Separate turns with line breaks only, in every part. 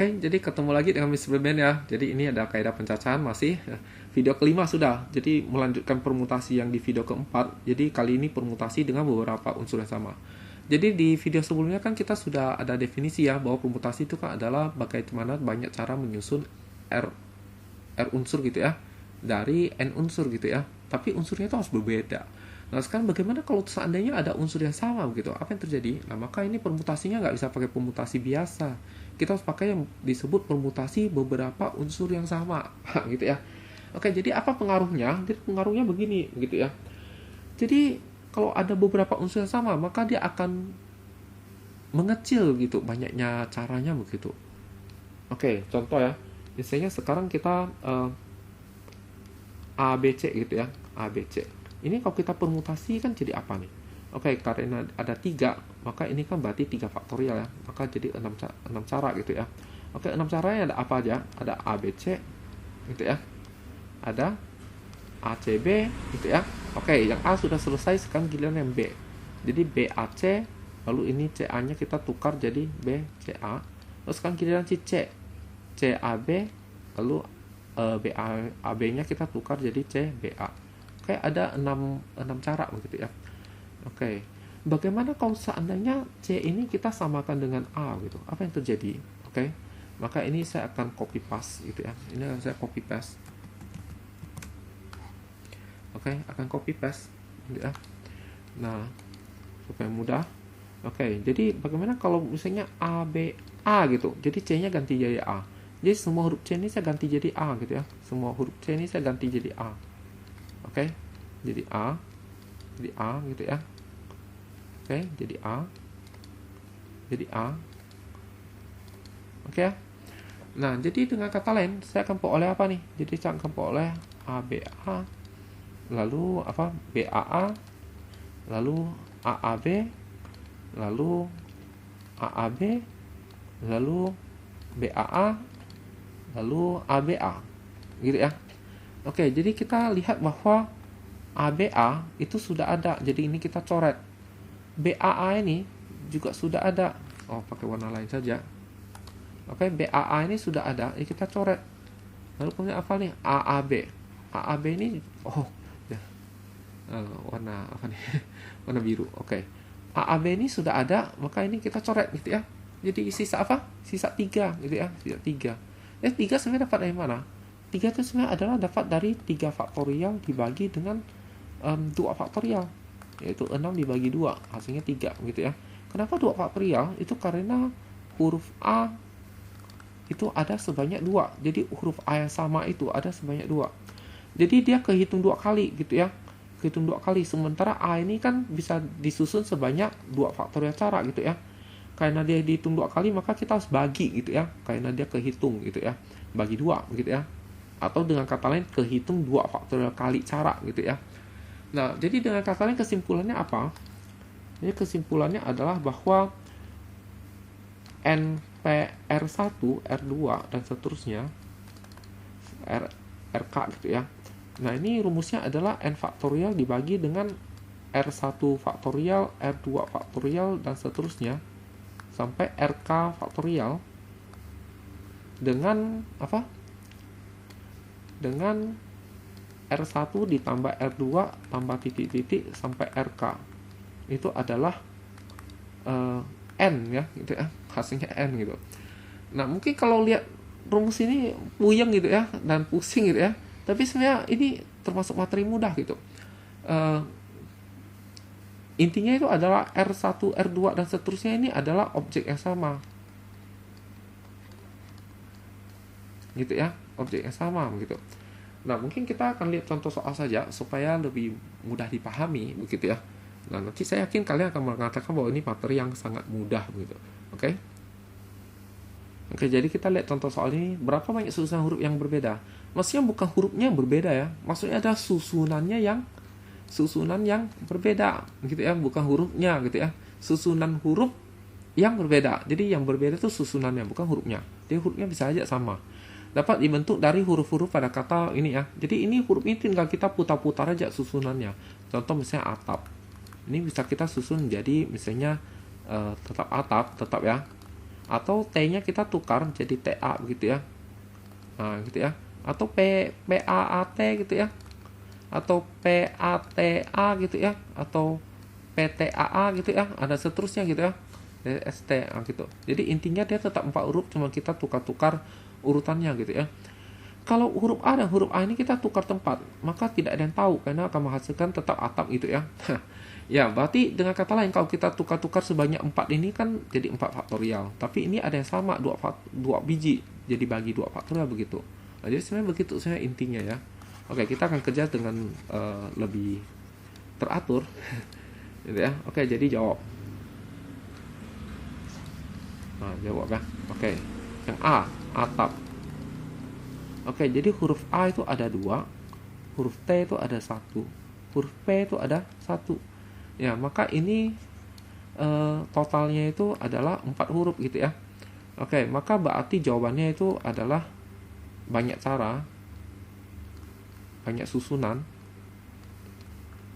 Oke, jadi ketemu lagi dengan Mr. Ben ya. Jadi ini ada kaidah pencacahan masih video kelima sudah. Jadi melanjutkan permutasi yang di video keempat. Jadi kali ini permutasi dengan beberapa unsur yang sama. Jadi di video sebelumnya kan kita sudah ada definisi ya bahwa permutasi itu kan adalah bagaimana banyak cara menyusun R unsur gitu ya dari N unsur gitu ya. Tapi unsurnya itu harus berbeda. Nah sekarang bagaimana kalau seandainya ada unsur yang sama begitu? Apa yang terjadi? Nah maka ini permutasinya nggak bisa pakai permutasi biasa. Kita harus pakai yang disebut permutasi beberapa unsur yang sama, gitu ya. Oke, jadi apa pengaruhnya? Jadi pengaruhnya begini, gitu ya. Jadi kalau ada beberapa unsur yang sama, maka dia akan mengecil gitu banyaknya caranya begitu. Oke, contoh ya. Misalnya sekarang kita A, B, C gitu ya. A, B, C. Ini kalau kita permutasi kan jadi apa nih? Oke, karena ada 3, maka ini kan berarti 3 faktorial ya. Maka jadi 6 cara gitu ya. Oke, 6 caranya ada apa aja? Ada A, B, C gitu ya. Ada A, C, B gitu ya. Oke, yang A sudah selesai, sekarang giliran yang B. Jadi B, A, C, lalu ini C, A-nya kita tukar jadi B, C, A. Terus sekarang giliran si C, C, A, B, lalu B, A, B-nya kita tukar jadi C, B, A. Oke, ada 6 cara begitu ya. Oke, bagaimana kalau seandainya C ini kita samakan dengan A gitu? Apa yang terjadi? Oke, maka ini saya akan copy paste gitu ya. Ini akan saya copy paste. Oke, akan copy paste gitu ya. Nah, supaya mudah. Oke, jadi bagaimana kalau misalnya A, B, A gitu? Jadi C-nya ganti jadi A. Jadi semua huruf C ini saya ganti jadi A gitu ya. Semua huruf C ini saya ganti jadi A. Oke, jadi A gitu ya. Oke, jadi A. Oke ya. Nah, jadi dengan kata lain saya akan peroleh apa nih? Jadi saya akan peroleh A, B, A, lalu apa? B, A, A, lalu A, A, B, lalu A, A, B, lalu B, A, A, lalu A, B, A, gitu ya. Oke, jadi kita lihat bahwa ABA itu sudah ada. Jadi ini kita coret. BAA ini juga sudah ada. Oh, pakai warna lain saja. Oke, BAA ini sudah ada. Ini kita coret. Lalu kemudian apa nih? AAB. AAB ini ya. Warna apa nih? Warna biru. Oke. AAB ini sudah ada, maka ini kita coret gitu ya. Jadi sisa apa? Sisa 3 gitu ya. Sisa 3. 3 sebenarnya dapat dari mana? 3 itu sebenarnya adalah dapat dari 3 faktorial dibagi dengan 2 faktorial, yaitu 6 dibagi 2, hasilnya 3 gitu ya. Kenapa 2 faktorial? Itu karena huruf A itu ada sebanyak 2. Jadi huruf A yang sama itu ada sebanyak 2. Jadi dia kehitung 2 kali gitu ya. Kehitung 2 kali, sementara A ini kan bisa disusun sebanyak 2 faktorial cara gitu ya. Karena dia dihitung 2 kali, maka kita harus bagi gitu ya. Karena dia kehitung gitu ya. Bagi 2 gitu ya. Atau dengan kata lain kehitung 2 faktorial kali cara gitu ya. Nah, jadi dengan kata lain kesimpulannya apa? Jadi kesimpulannya adalah bahwa NPR1, R2 dan seterusnya RK gitu ya. Nah, ini rumusnya adalah N faktorial dibagi dengan R1 faktorial, R2 faktorial dan seterusnya sampai RK faktorial dengan apa? Dengan R1 ditambah R2 tambah titik-titik sampai RK. Itu adalah N ya, gitu ya. Hasilnya N gitu. Nah, mungkin kalau lihat rumus ini puyeng gitu ya dan pusing gitu ya. Tapi sebenarnya ini termasuk materi mudah gitu. Intinya itu adalah R1, R2 dan seterusnya ini adalah objek yang sama. Gitu ya, objek yang sama begitu. Nah, mungkin kita akan lihat contoh soal saja supaya lebih mudah dipahami begitu ya. Nah, nanti saya yakin kalian akan mengatakan bahwa ini materi yang sangat mudah begitu. Oke, jadi kita lihat contoh soal ini. Berapa banyak susunan huruf yang berbeda? Maksudnya bukan hurufnya yang berbeda ya. Maksudnya ada susunan yang berbeda gitu ya, bukan hurufnya gitu ya. Susunan huruf yang berbeda. Jadi yang berbeda itu susunannya, bukan hurufnya. Jadi hurufnya bisa aja sama. Dapat dibentuk dari huruf-huruf pada kata ini ya. Jadi ini huruf ini tinggal kita putar-putar aja susunannya. Contoh misalnya atap. Ini bisa kita susun jadi misalnya tetap atap, tetap ya. Atau T-nya kita tukar jadi TA begitu ya. Nah, gitu ya. Atau PAAT gitu ya. Atau PATA gitu ya. Atau PTAA gitu ya. Ada seterusnya gitu ya. ST gitu. Jadi intinya dia tetap 4 huruf, cuma kita tukar-tukar urutannya gitu ya. Kalau huruf A dan huruf A ini kita tukar tempat, maka tidak ada yang tahu karena akan menghasilkan tetap atap gitu ya. Ya, berarti dengan kata lain kalau kita tukar-tukar sebanyak 4 ini kan jadi 4 faktorial. Tapi ini ada yang sama 2 biji, jadi bagi 2 faktorial begitu. Nah, jadi sebenarnya begitu sebenarnya intinya ya. Oke, kita akan kerja dengan lebih teratur. Gitu ya. Oke, jadi jawab. Nah, jawab ya. Oke. Yang A, atap. Oke, jadi huruf A itu ada 2, huruf T itu ada 1, huruf P itu ada 1. Ya, maka ini totalnya itu adalah 4 huruf gitu ya. Oke, maka berarti jawabannya itu adalah banyak cara, banyak susunan.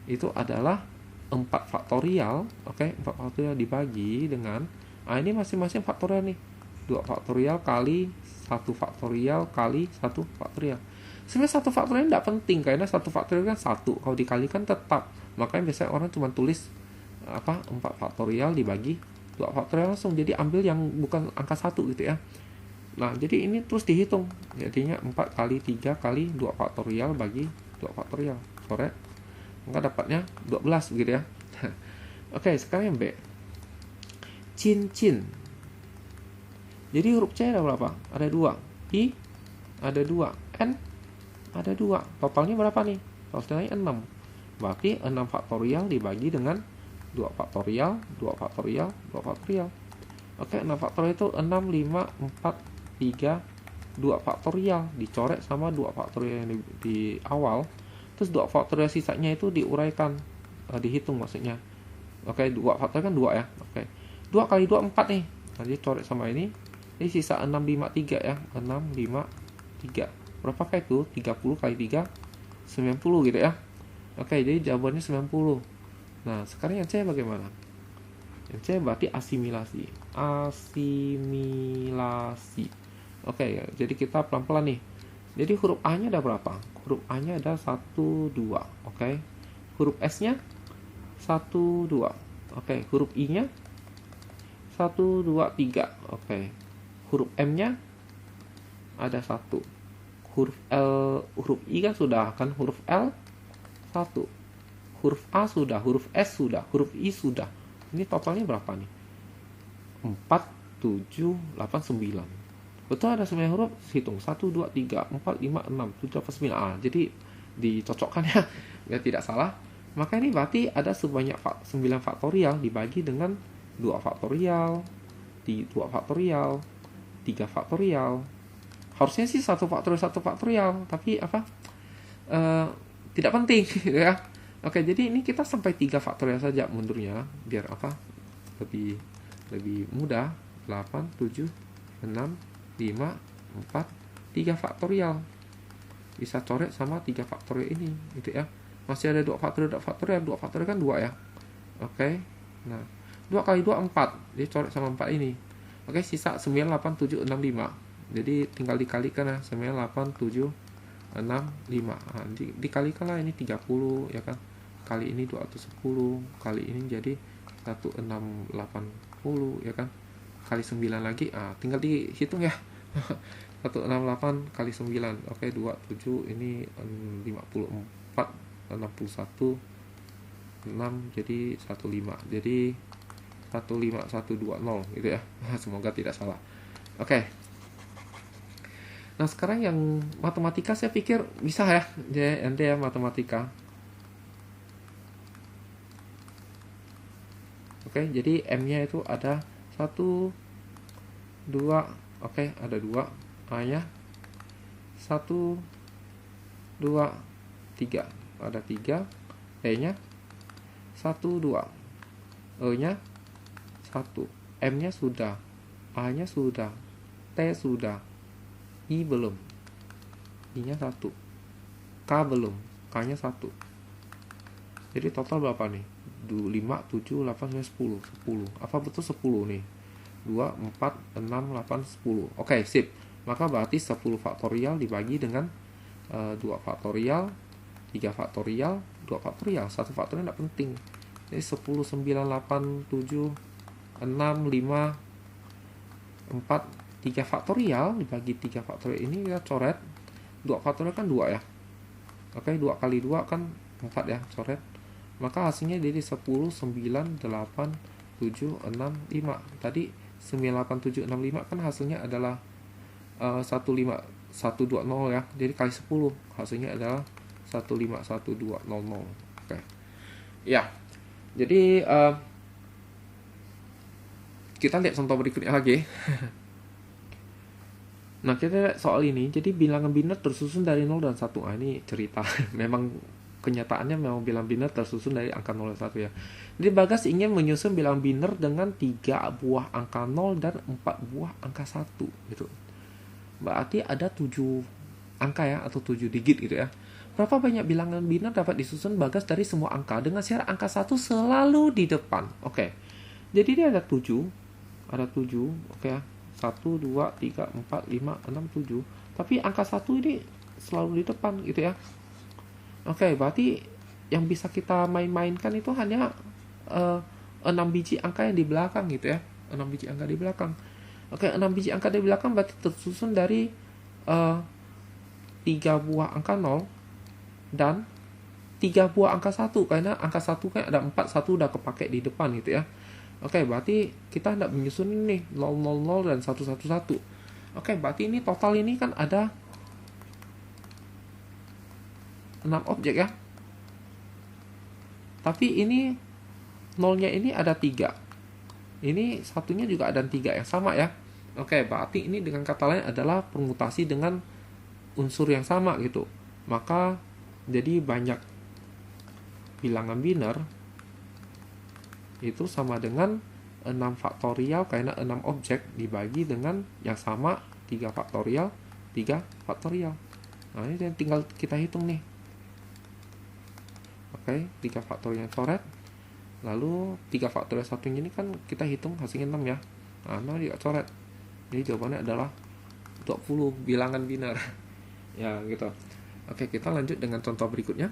Itu adalah 4 faktorial. Oke, 4 faktorial dibagi dengan ini masing-masing faktorial nih. 2 faktorial kali 1 faktorial kali 1 faktorial. Sebenarnya 1 faktorial tidak penting karena 1 faktorial kan 1, kalau dikalikan tetap. Makanya biasanya orang cuma tulis 4 faktorial dibagi 2 faktorial langsung. Jadi ambil yang bukan angka 1 gitu ya. Nah, jadi ini terus dihitung. Jadinya 4 kali 3 kali 2 faktorial bagi 2 faktorial. Coret. Maka dapatnya 12 begitu ya. Oke, sekarang yang B. Cincin. Jadi huruf C ada berapa? Ada 2. I ada 2. N ada 2. Totalnya berapa nih? Totalnya 6. Berarti 6 faktorial dibagi dengan 2 faktorial, 2 faktorial, 2 faktorial. Oke, 6 faktorial itu 6, 5, 4, 3, 2 faktorial. Dicoret sama 2 faktorial yang di awal. Terus 2 faktorial sisanya itu diuraikan. Dihitung maksudnya. Oke, 2 faktorial kan 2 ya. Oke. 2 kali 2, 4 nih. Jadi coret sama ini. Ini sisa 6, 5, 3 ya. 6, 5, 3. Berapakah itu? 30 kali 3, 90 gitu ya. Oke, jadi jawabannya 90. Nah, sekarang yang C bagaimana? Yang C berarti asimilasi. Asimilasi. Oke, ya, jadi kita pelan-pelan nih. Jadi huruf A-nya ada berapa? Huruf A-nya ada 1, 2. Oke. Huruf S-nya 1, 2. Oke, huruf I-nya 1, 2, 3. Oke. Huruf M-nya ada 1. Huruf I kan sudah, kan huruf L 1. Huruf A sudah, huruf S sudah, huruf I sudah. Ini totalnya berapa nih? 4, 7, 8, 9. Betul ada 9 huruf? Hitung 1, 2, 3, 4, 5, 6, 7, 8, 9. Jadi dicocokkan ya, biar tidak salah. Maka ini berarti ada sebanyak 9 faktorial dibagi dengan 2 faktorial, 2 faktorial, 3 faktorial. Harusnya sih 1 faktorial, tapi tidak penting ya. Oke, jadi ini kita sampai 3 faktorial saja mundurnya biar lebih mudah. 8, 7, 6, 5, 4, 3 faktorial. Bisa coret sama 3 faktorial ini gitu ya. Masih ada 2 faktorial kan 2 ya. Oke. Nah, 2 kali 2 4. Jadi coret sama 4 ini. Oke, sisa 9, 8, 7, 6, 5. Jadi tinggal dikalikan ya, 9, 8, 7, 6, 5. Nah, dikalikan lah ini 30 ya kan. Kali ini 210, kali ini jadi 1680 ya kan. Kali 9 lagi, tinggal dihitung ya. 168 kali 9. Oke, 27 ini 54, 61, 6 jadi 15. Jadi 15120 gitu ya. Semoga tidak salah. Oke. Nah, sekarang yang matematika saya pikir bisa ya. Ente ya matematika. Oke, jadi M-nya itu ada 1, 2. Oke, ada 2. A-nya 1, 2, 3. Ada 3. E-nya 1, 2. E-nya 1. M-nya sudah, A-nya sudah, T sudah, I belum, I-nya 1, K belum, K-nya 1. Jadi total berapa nih? 5, 7, 8, 9, 10. Apa betul 10 nih? 2, 4, 6, 8, 10. Oke, sip. Maka berarti 10 faktorial dibagi dengan 2 faktorial, 3 faktorial, 2 faktorial. 1 faktorial tidak penting. Jadi 10, 9, 8, 7, 6, 5, 4, 3 faktorial dibagi 3 faktorial ini kita coret. 2 faktorial kan 2 ya. Oke, 2 kali 2 kan 4 ya, coret. Maka hasilnya jadi 10, 9, 8, 7, 6, 5. Tadi 9, 8, 7, 6, 5 kan hasilnya adalah 15, 120 ya. Jadi kali 10 hasilnya adalah 151200. Oke. Ya. Jadi kita lihat contoh berikutnya lagi. Nah, kita lihat soal ini. Jadi bilangan biner tersusun dari 0 dan 1. Ini cerita. Memang kenyataannya memang bilangan biner tersusun dari angka 0 dan 1 ya. Jadi Bagas ingin menyusun bilangan biner dengan 3 buah angka 0 dan 4 buah angka 1 gitu. Berarti ada 7 angka ya, atau 7 digit gitu ya. Berapa banyak bilangan biner dapat disusun Bagas dari semua angka dengan syarat angka 1 selalu di depan. Oke. Jadi dia ada 7. Ada 7, oke ya. 1, 2, 3, 4, 5, 6, 7. Tapi angka 1 ini selalu di depan gitu ya. Oke, berarti yang bisa kita main-mainkan itu hanya 6 biji angka yang di belakang gitu ya. 6 biji angka di belakang. Oke, 6 biji angka di belakang berarti tersusun dari 3 buah angka 0 dan 3 buah angka 1. Karena angka 1 kan ada 4, 1 udah kepake di depan gitu ya. Oke, berarti kita hendak menyusun ini 0, 0, 0 dan 1, 1, 1. Oke, berarti ini total ini kan ada 6 objek ya. Tapi ini nolnya ini ada 3. Ini satunya juga ada 3 yang sama ya. Oke, berarti ini dengan kata lain adalah permutasi dengan unsur yang sama gitu. Maka jadi banyak bilangan biner itu sama dengan 6 faktorial karena 6 objek dibagi dengan yang sama 3 faktorial, 3 faktorial. Nah, ini tinggal kita hitung nih. Oke, 3 faktorial coret. Lalu 3 faktorial satunya ini kan kita hitung hasilnya 6 ya. Nah, 6 juga coret. Jadi jawabannya adalah 20 bilangan biner. Ya, gitu. Oke, kita lanjut dengan contoh berikutnya.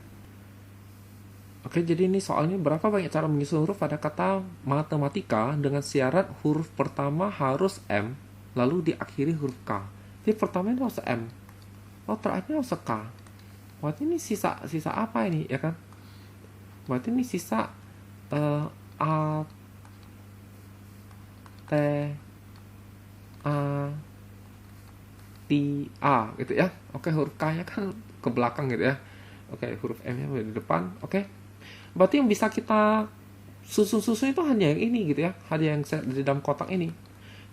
Oke, jadi ini soalnya berapa banyak cara menyusun huruf pada kata matematika dengan syarat huruf pertama harus M, lalu diakhiri huruf K. Jadi pertama ini harus M. Oh, terakhirnya harus K. Berarti ini sisa apa ini, ya kan? Berarti ini sisa A, T, A, T, A gitu ya. Oke, huruf K-nya kan ke belakang gitu ya. Oke, huruf M-nya di depan. Oke. Berarti yang bisa kita susun itu hanya yang ini gitu ya. Hanya yang di dalam kotak ini.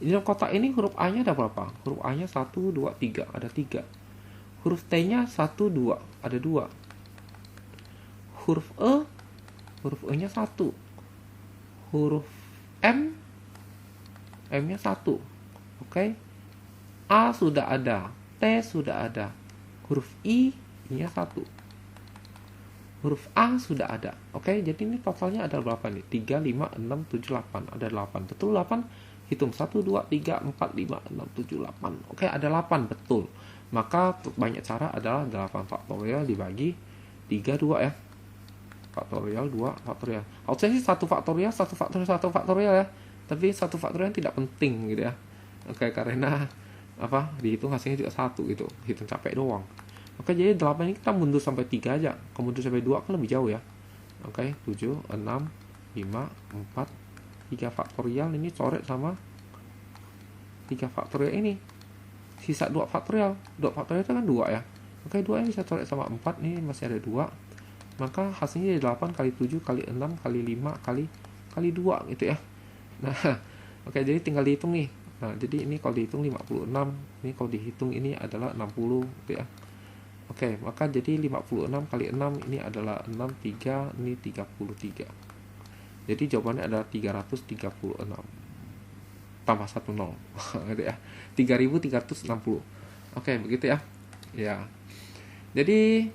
Di dalam kotak ini huruf A-nya ada berapa? Huruf A-nya 1, 2, 3. Ada 3. Huruf T-nya 1, 2. Ada 2. Huruf E-nya 1. Huruf M-nya 1. Oke. A sudah ada. T sudah ada. Huruf I-nya 1. Huruf A sudah ada. Oke, jadi ini totalnya ada berapa nih? 3, 5, 6, 7, 8. Ada 8. Betul 8? Hitung 1, 2, 3, 4, 5, 6, 7, 8. Oke, ada 8. Betul. Maka banyak cara adalah 8 faktorial dibagi 3, 2 ya. Faktorial, 2 faktorial. Harusnya sih 1 faktorial, 1 faktorial, 1 faktorial ya. Tapi 1 faktorial tidak penting gitu ya. Oke, karena dihitung hasilnya juga 1 gitu. Hitung capek doang. Oke, jadi 8 ini kita mundur sampai 3 aja. Kalau mundur sampai 2 kan lebih jauh ya. Oke, 7, 6, 5, 4, 3 faktorial ini coret sama 3 faktorial ini. Sisa 2 faktorial. 2 faktorial itu kan 2 ya. Oke, 2 ini bisa coret sama 4. Ini masih ada 2. Maka hasilnya jadi 8 kali 7 kali 6 kali 5 kali 2 gitu ya. Nah, oke, jadi tinggal dihitung nih. Nah, jadi ini kalau dihitung 56. Ini kalau dihitung ini adalah 60 gitu ya. Oke, maka jadi 56 kali 6 ini adalah 63, ini 33. Jadi jawabannya adalah 336. Tambah 1 0. Gitu ya. 3360. Oke, begitu ya. Ya. Jadi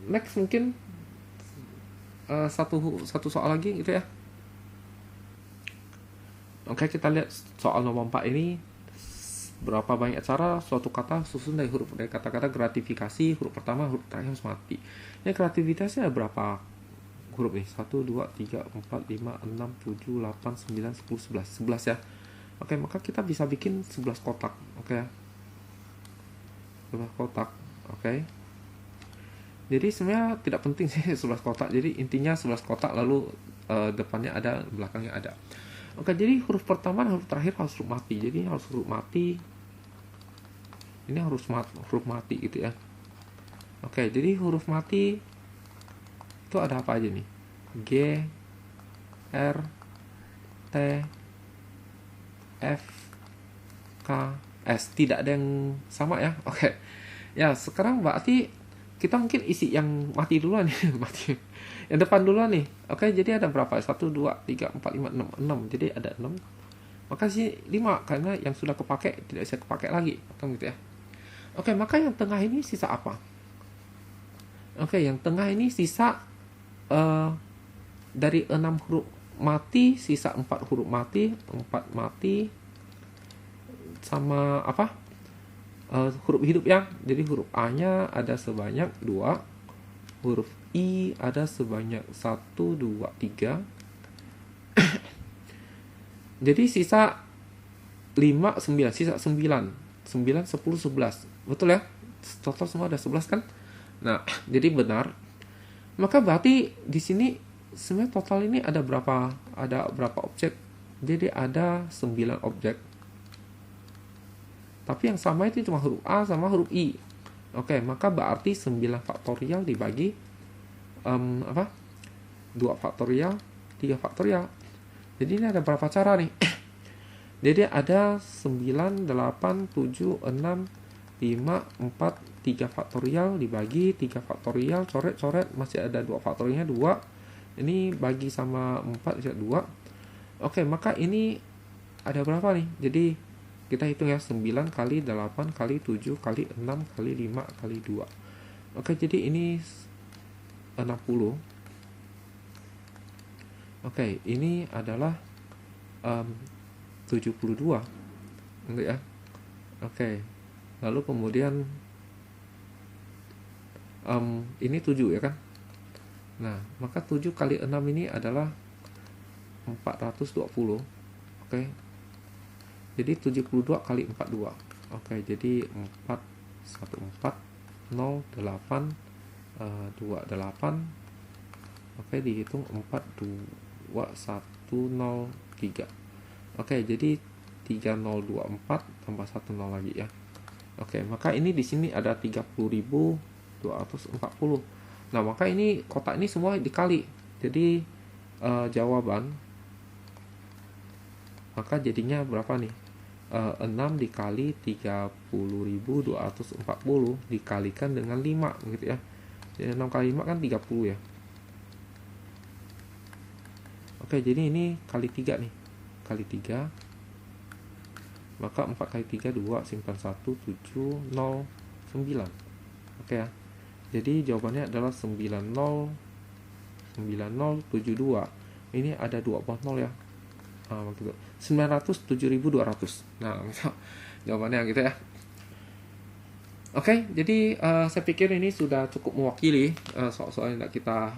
next mungkin satu soal lagi gitu ya. Oke, kita lihat soal nomor 4 ini. Berapa banyak cara suatu kata susun dari kata-kata gratifikasi, huruf pertama, huruf terakhir harus mati. Ini gratifikasinya ada berapa huruf nih? 1, 2, 3, 4, 5, 6, 7, 8, 9, 10, 11. 11 ya. Oke, maka kita bisa bikin 11 kotak. Oke ya. 11 kotak. Oke. Jadi sebenarnya tidak penting sih 11 kotak. Jadi intinya 11 kotak lalu depannya ada, belakangnya ada. Oke, jadi huruf pertama dan huruf terakhir harus huruf mati. Jadi harus huruf mati. Ini harus huruf mati gitu ya. Oke, jadi huruf mati itu ada apa aja nih? G, R, T, F, K, S. Tidak ada yang sama ya. Oke. Ya, sekarang berarti kita mungkin isi yang mati duluan nih. Mati. Yang depan duluan nih. Oke, jadi ada berapa? 1, 2, 3, 4, 5, 6. 6. Jadi ada 6. Maka sih 5 karena yang sudah kepake tidak bisa kepake lagi. Kan gitu ya. Oke, maka yang tengah ini sisa apa? Oke, yang tengah ini sisa dari 6 huruf mati, sisa 4 huruf mati, 4 mati sama apa? Huruf hidup ya. Jadi huruf A-nya ada sebanyak 2, huruf I ada sebanyak 1, 2, 3. Jadi sisa 5, 9, sisa 9. 9, 10, 11. Betul ya? Total semua ada 11 kan? Nah, jadi benar. Maka berarti di sini sebenarnya total ini ada berapa objek? Jadi ada 9 objek. Tapi yang sama itu cuma huruf A sama huruf I. Oke, maka berarti 9 faktorial dibagi 2 faktorial, 3 faktorial. Jadi ini ada berapa cara nih? Jadi ada 9, 8, 7, 6, 5, 4, 3 faktorial dibagi 3 faktorial, coret-coret masih ada 2 faktorialnya 2. Ini bagi sama 4 bisa 2. Oke, maka ini ada berapa nih? Jadi kita hitung ya, 9 kali 8 kali 7 kali 6 kali 5 kali 2. Oke, jadi ini 60. Oke, ini adalah 72. Enggak ya? Oke. Lalu kemudian ini 7 ya kan? Nah, maka 7 kali 6 ini adalah 420. Oke. Jadi 72 kali 42. Oke, jadi 414 08 28. Oke, dihitung 42103. Oke, jadi 3024 tambah 10 lagi ya. Oke, maka ini di sini ada 30.240. Nah, maka ini kotak ini semua dikali. Jadi jawaban maka jadinya berapa nih? 6 dikali 30.240 dikalikan dengan 5 gitu ya. Jadi 6 kali 5 kan 30 ya. Oke, jadi ini kali 3 nih. Kali 3. Maka 4 kali 3 2, simpan 1, 7, 0, 9. Oke ya. Jadi jawabannya adalah 9072. Ini ada 2 buah 0 ya. 907.200. Nah, jawabannya gitu ya. Oke, jadi saya pikir ini sudah cukup mewakili soal-soal yang kita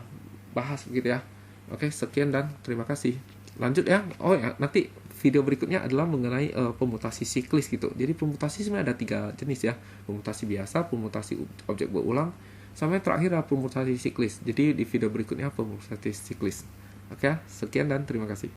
bahas begitu ya. Oke, sekian dan terima kasih. Lanjut ya. Oh ya, nanti video berikutnya adalah mengenai permutasi siklis gitu. Jadi permutasi sebenarnya ada 3 jenis ya. Permutasi biasa, permutasi objek berulang, sampai terakhir adalah permutasi siklis. Jadi di video berikutnya permutasi siklis. Oke, sekian dan terima kasih.